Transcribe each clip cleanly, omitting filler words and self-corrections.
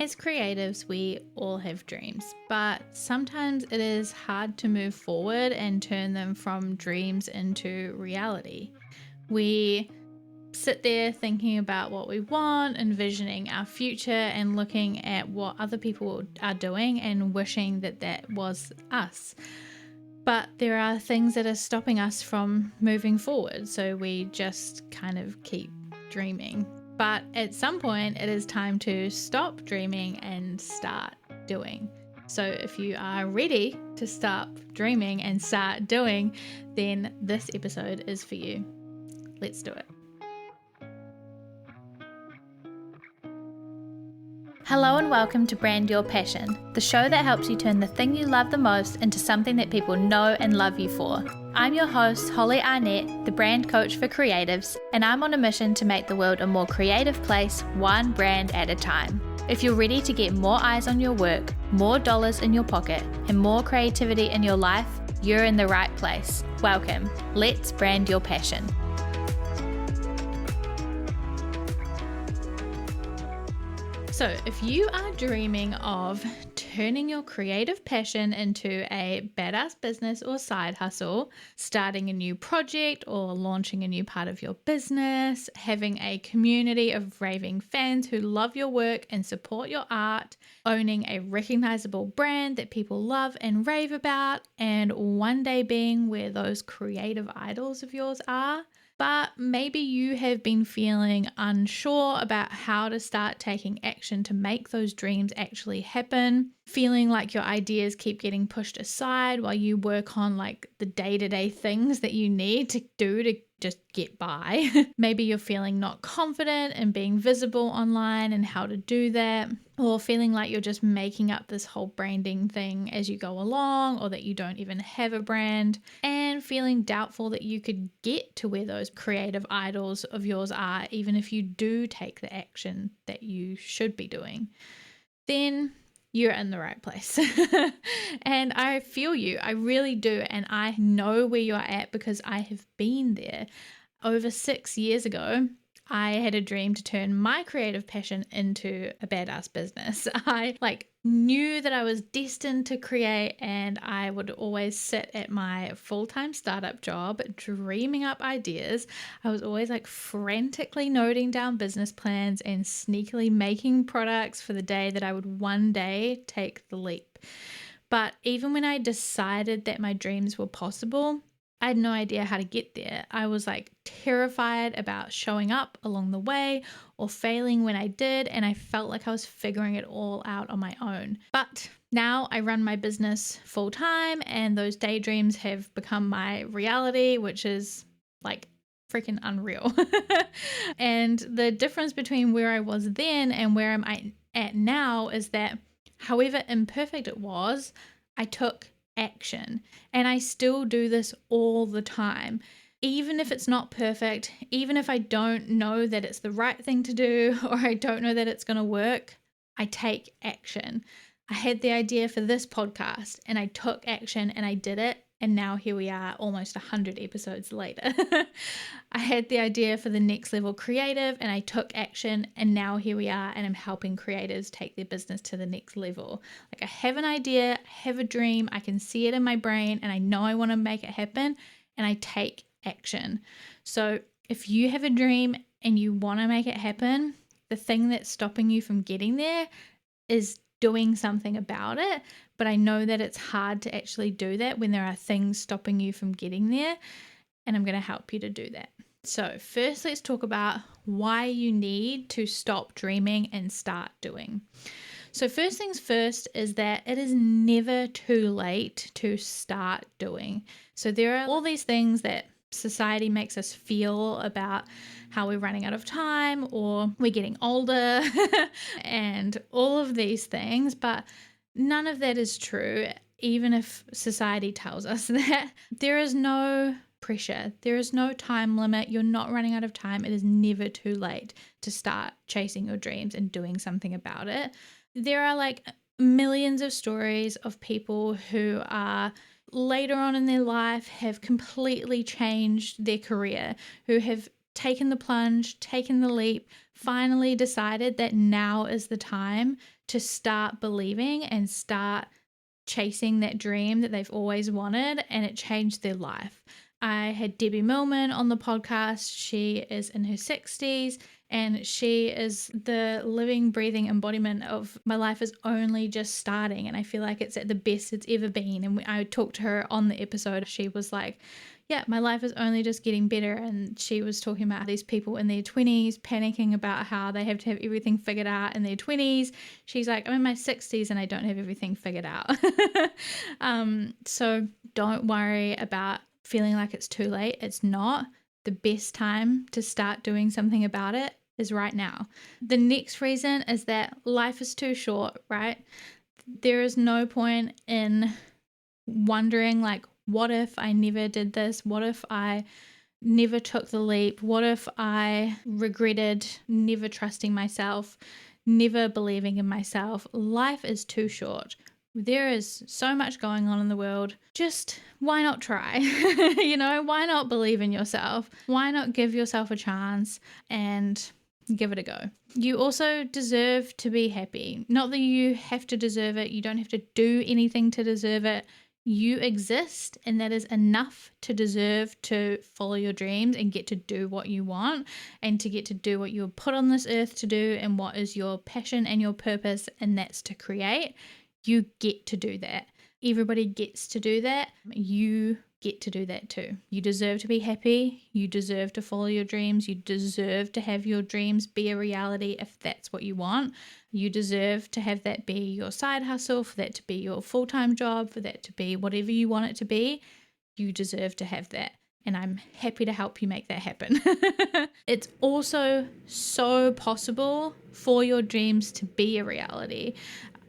As creatives, we all have dreams, but sometimes it is hard to move forward and turn them from dreams into reality. We sit there thinking about what we want, envisioning our future, and looking at what other people are doing and wishing that that was us. But there are things that are stopping us from moving forward, so we just kind of keep dreaming. But at some point, it is time to stop dreaming and start doing. So if you are ready to stop dreaming and start doing, then this episode is for you. Let's do it. Hello and welcome to Brand Your Passion, the show that helps you turn the thing you love the most into something that people know and love you for. I'm your host, Holly Arnett, the brand coach for creatives, and I'm on a mission to make the world a more creative place, one brand at a time. If you're ready to get more eyes on your work, more dollars in your pocket, and more creativity in your life, you're in the right place. Welcome. Let's brand your passion. So if you are dreaming of turning your creative passion into a badass business or side hustle, starting a new project or launching a new part of your business, having a community of raving fans who love your work and support your art, owning a recognizable brand that people love and rave about, and one day being where those creative idols of yours are, but maybe you have been feeling unsure about how to start taking action to make those dreams actually happen, feeling like your ideas keep getting pushed aside while you work on like the day-to-day things that you need to do to just get by. Maybe you're feeling not confident in being visible online and how to do that, or feeling like you're just making up this whole branding thing as you go along, or that you don't even have a brand, and feeling doubtful that you could get to where those creative idols of yours are, even if you do take the action that you should be doing. Then you're in the right place. And I feel you. I really do. And I know where you're at because I have been there. Over 6 years ago, I had a dream to turn my creative passion into a badass business. I knew that I was destined to create, and I would always sit at my full-time startup job dreaming up ideas. I was always frantically noting down business plans and sneakily making products for the day that I would one day take the leap. But even when I decided that my dreams were possible, I had no idea how to get there. I was terrified about showing up along the way or failing when I did, and I felt like I was figuring it all out on my own. But now I run my business full time, and those daydreams have become my reality, which is freaking unreal. And the difference between where I was then and where I'm at now is that however imperfect it was, I took action. And I still do this all the time. Even if it's not perfect, even if I don't know that it's the right thing to do, or I don't know that it's going to work, I take action. I had the idea for this podcast and I took action and I did it. And now here we are almost 100 episodes later. I had the idea for the next level creative and I took action, and now here we are and I'm helping creatives take their business to the next level. I have an idea, I have a dream, I can see it in my brain and I know I want to make it happen, and I take action. So if you have a dream and you want to make it happen, the thing that's stopping you from getting there is doing something about it. But I know that it's hard to actually do that when there are things stopping you from getting there, and I'm going to help you to do that. So first, let's talk about why you need to stop dreaming and start doing. So first things first is that it is never too late to start doing. So there are all these things that society makes us feel about how we're running out of time or we're getting older and all of these things, but none of that is true. Even if society tells us that, there is no pressure. There is no time limit. You're not running out of time. It is never too late to start chasing your dreams and doing something about it. There are millions of stories of people who are later on in their life have completely changed their career, who have taken the plunge, taken the leap, finally decided that now is the time to start believing and start chasing that dream that they've always wanted, and it changed their life. I had Debbie Millman on the podcast. She is in her 60s and she is the living, breathing embodiment of my life is only just starting. And I feel like it's at the best it's ever been. And I talked to her on the episode. She was like, yeah, my life is only just getting better. And she was talking about these people in their 20s panicking about how they have to have everything figured out in their 20s. She's like, I'm in my 60s and I don't have everything figured out. So don't worry about feeling like it's too late. It's not. The best time to start doing something about it is right now. The next reason is that life is too short, right? There is no point in wondering like, what if I never did this? What if I never took the leap? What if I regretted never trusting myself, never believing in myself? Life is too short. There is so much going on in the world. Just why not try? Why not believe in yourself? Why not give yourself a chance and give it a go? You also deserve to be happy. Not that you have to deserve it. You don't have to do anything to deserve it. You exist, and that is enough to deserve to follow your dreams and get to do what you want and to get to do what you were put on this earth to do and what is your passion and your purpose, and that's to create. You get to do that. Everybody gets to do that. You get to do that too. You deserve to be happy. You deserve to follow your dreams. You deserve to have your dreams be a reality if that's what you want. You deserve to have that be your side hustle, for that to be your full-time job, for that to be whatever you want it to be. You deserve to have that. And I'm happy to help you make that happen. It's also so possible for your dreams to be a reality.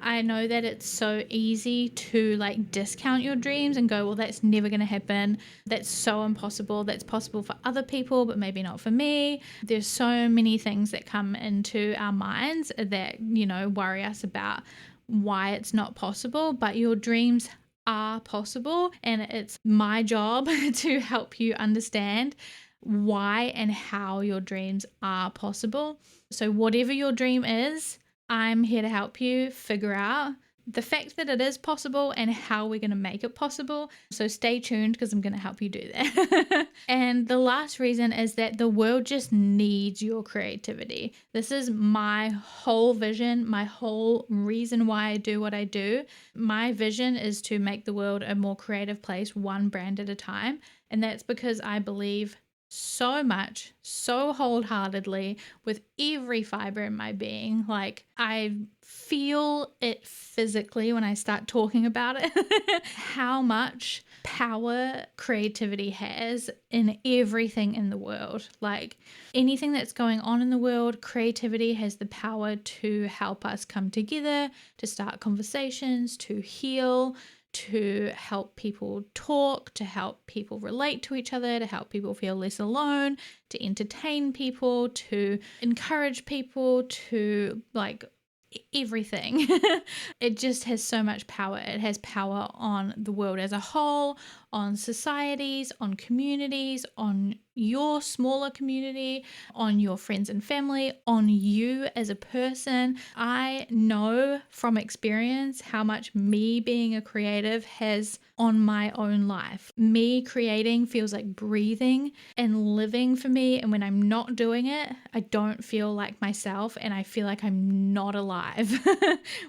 I know that it's so easy to like discount your dreams and go, well, that's never going to happen. That's so impossible. That's possible for other people, but maybe not for me. There's so many things that come into our minds that, worry us about why it's not possible, but your dreams are possible. And it's my job to help you understand why and how your dreams are possible. So whatever your dream is, I'm here to help you figure out the fact that it is possible and how we're going to make it possible. So stay tuned because I'm going to help you do that. And the last reason is that the world just needs your creativity. This is my whole vision, my whole reason why I do what I do. My vision is to make the world a more creative place, one brand at a time. And that's because I believe so much, so wholeheartedly with every fiber in my being. Like I feel it physically when I start talking about it, how much power creativity has in everything in the world. Like anything that's going on in the world, creativity has the power to help us come together, to start conversations, to heal, to help people talk, to help people relate to each other, to help people feel less alone, to entertain people, to encourage people, to like everything. It just has so much power. It has power on the world as a whole, on societies, on communities, on your smaller community, on your friends and family, on you as a person. I know from experience how much me being a creative has on my own life. Me creating feels like breathing and living for me. And when I'm not doing it, I don't feel like myself and I feel like I'm not alive,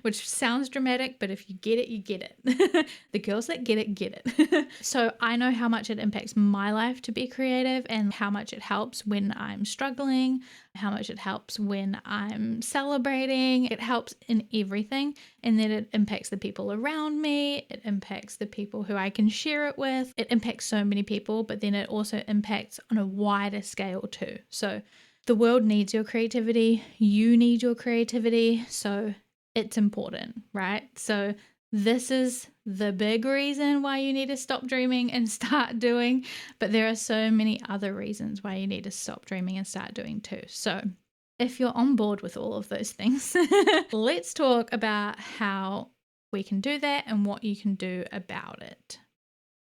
which sounds dramatic, but if you get it, you get it. The girls that get it. So I know how much it impacts my life to be creative and how much it helps when I'm struggling, how much it helps when I'm celebrating. It helps in everything. And then it impacts the people around me. It impacts the people who I can share it with. It impacts so many people, but then it also impacts on a wider scale too. So the world needs your creativity. You need your creativity. So it's important, right? So this is the big reason why you need to stop dreaming and start doing, but there are so many other reasons why you need to stop dreaming and start doing too. So if you're on board with all of those things, let's talk about how we can do that and what you can do about it.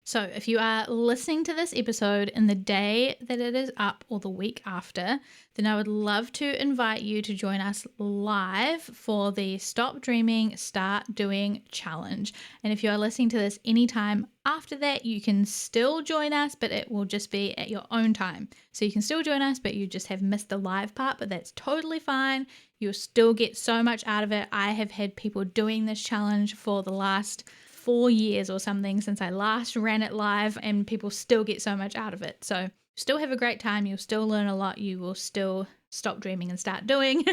So, if you are listening to this episode in the day that it is up or the week after, then I would love to invite you to join us live for the Stop Dreaming, Start Doing challenge. And if you are listening to this anytime after that, you can still join us, but it will just be at your own time. So, you can still join us, but you just have missed the live part, but that's totally fine. You'll still get so much out of it. I have had people doing this challenge for the last 4 years or something since I last ran it live, and people still get so much out of it. So still have a great time. You'll still learn a lot. You will still stop dreaming and start doing.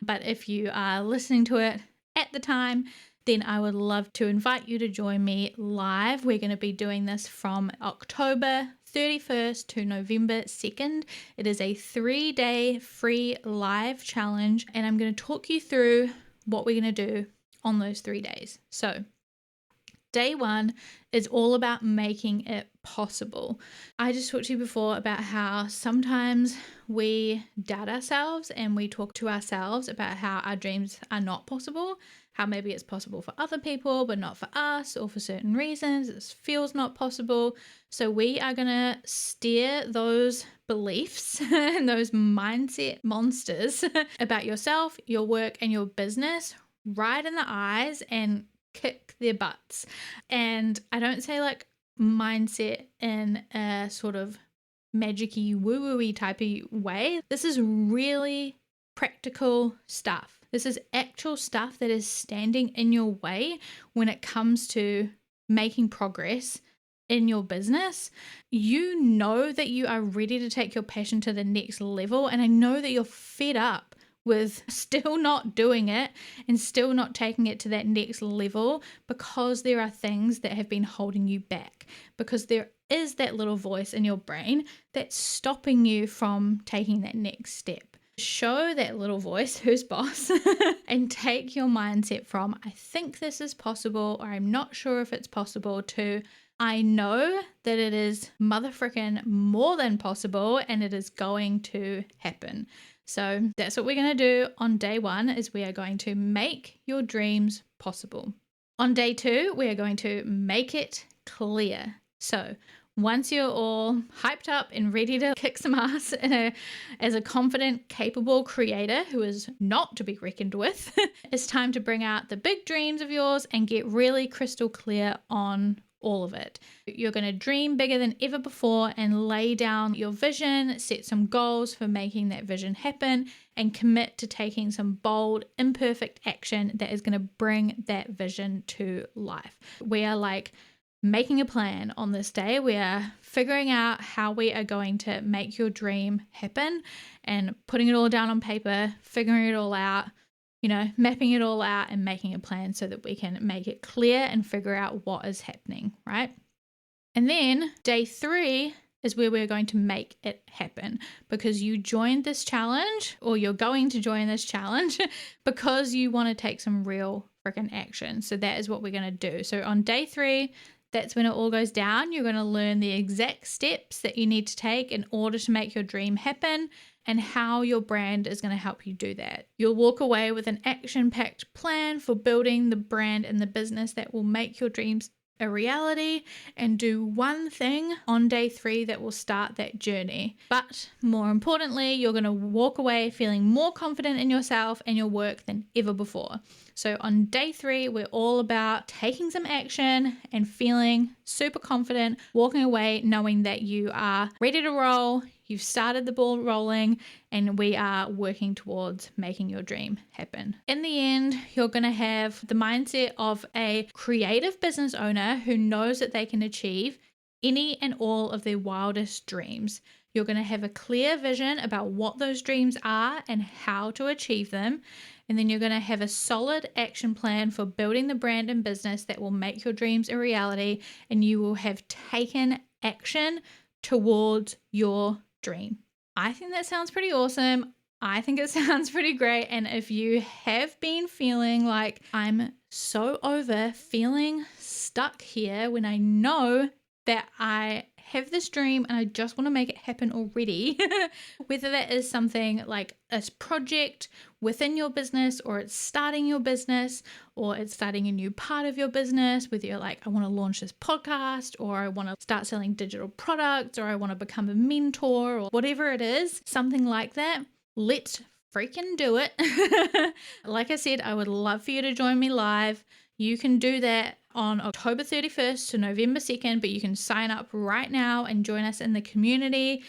But if you are listening to it at the time, then I would love to invite you to join me live. We're going to be doing this from October 31st to November 2nd. It is a 3-day free live challenge, and I'm going to talk you through what we're going to do on those 3 days. So day 1 is all about making it possible. I just talked to you before about how sometimes we doubt ourselves and we talk to ourselves about how our dreams are not possible, how maybe it's possible for other people but not for us, or for certain reasons it feels not possible. So we are going to steer those beliefs and those mindset monsters about yourself, your work, and your business right in the eyes and kick their butts. And I don't say like mindset in a sort of magic-y, woo-woo-y type of way. This is really practical stuff. This is actual stuff that is standing in your way when it comes to making progress in your business. You know that you are ready to take your passion to the next level, and I know that you're fed up with still not doing it and still not taking it to that next level because there are things that have been holding you back, because there is that little voice in your brain that's stopping you from taking that next step. Show that little voice who's boss and take your mindset from I think this is possible, or I'm not sure if it's possible, to I know that it is motherfrickin' more than possible and it is going to happen. So that's what we're going to do on day 1, is we are going to make your dreams possible. On day 2, we are going to make it clear. So once you're all hyped up and ready to kick some ass as a confident, capable creator who is not to be reckoned with, it's time to bring out the big dreams of yours and get really crystal clear on all of it. You're going to dream bigger than ever before and lay down your vision, set some goals for making that vision happen, and commit to taking some bold, imperfect action that is going to bring that vision to life. We are like making a plan on this day. We are figuring out how we are going to make your dream happen and putting it all down on paper, figuring it all out, mapping it all out and making a plan so that we can make it clear and figure out what is happening, right? And then day 3 is where we're going to make it happen, because you joined this challenge, or you're going to join this challenge because you want to take some real freaking action. So that is what we're going to do. So on day 3, that's when it all goes down. You're going to learn the exact steps that you need to take in order to make your dream happen, and how your brand is going to help you do that. You'll walk away with an action-packed plan for building the brand and the business that will make your dreams a reality, and do one thing on day 3 that will start that journey. But more importantly, you're going to walk away feeling more confident in yourself and your work than ever before. So on day 3, we're all about taking some action and feeling super confident, walking away knowing that you are ready to roll. You've started the ball rolling, and we are working towards making your dream happen. In the end, you're going to have the mindset of a creative business owner who knows that they can achieve any and all of their wildest dreams. You're going to have a clear vision about what those dreams are and how to achieve them. And then you're going to have a solid action plan for building the brand and business that will make your dreams a reality. And you will have taken action towards your dream. I think that sounds pretty awesome. I think it sounds pretty great. And if you have been feeling like I'm so over feeling stuck here when I know that I have this dream and I just want to make it happen already. Whether that is something like a project within your business, or it's starting your business, or it's starting a new part of your business, whether you're like, I want to launch this podcast, or I want to start selling digital products, or I want to become a mentor, or whatever it is, something like that, let's freaking do it. Like I said, I would love for you to join me live. You can do that on October 31st to November 2nd, but you can sign up right now and join us in the community.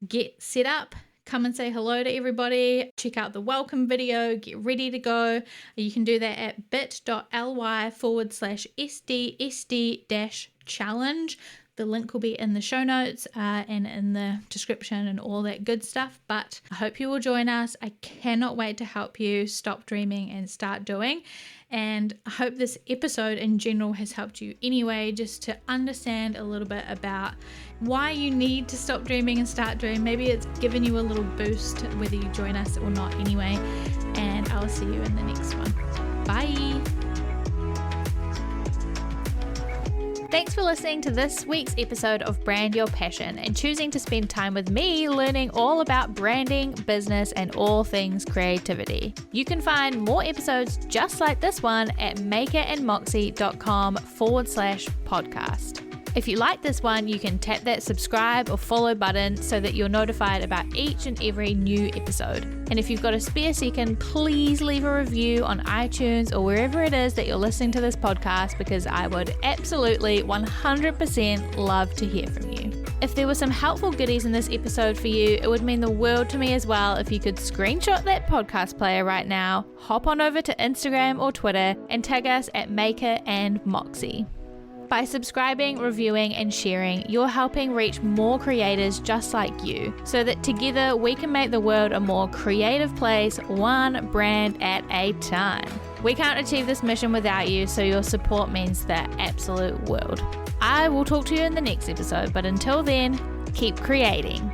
Get set up, come and say hello to everybody, check out the welcome video, get ready to go. You can do that at bit.ly/SDSD-challenge. The link will be in the show notes and in the description and all that good stuff. But I hope you will join us. I cannot wait to help you stop dreaming and start doing. And I hope this episode in general has helped you anyway, just to understand a little bit about why you need to stop dreaming and start doing. Maybe it's given you a little boost whether you join us or not anyway. And I'll see you in the next one. Bye. Thanks for listening to this week's episode of Brand Your Passion and choosing to spend time with me learning all about branding, business, and all things creativity. You can find more episodes just like this one at makerandmoxie.com/podcast. If you like this one, you can tap that subscribe or follow button so that you're notified about each and every new episode. And if you've got a spare second, please leave a review on iTunes or wherever it is that you're listening to this podcast, because I would absolutely 100% love to hear from you. If there were some helpful goodies in this episode for you, it would mean the world to me as well if you could screenshot that podcast player right now, hop on over to Instagram or Twitter and tag us at Maker and Moxie. By subscribing, reviewing, and sharing, you're helping reach more creators just like you, so that together we can make the world a more creative place, one brand at a time. We can't achieve this mission without you, so your support means the absolute world. I will talk to you in the next episode, but until then, keep creating.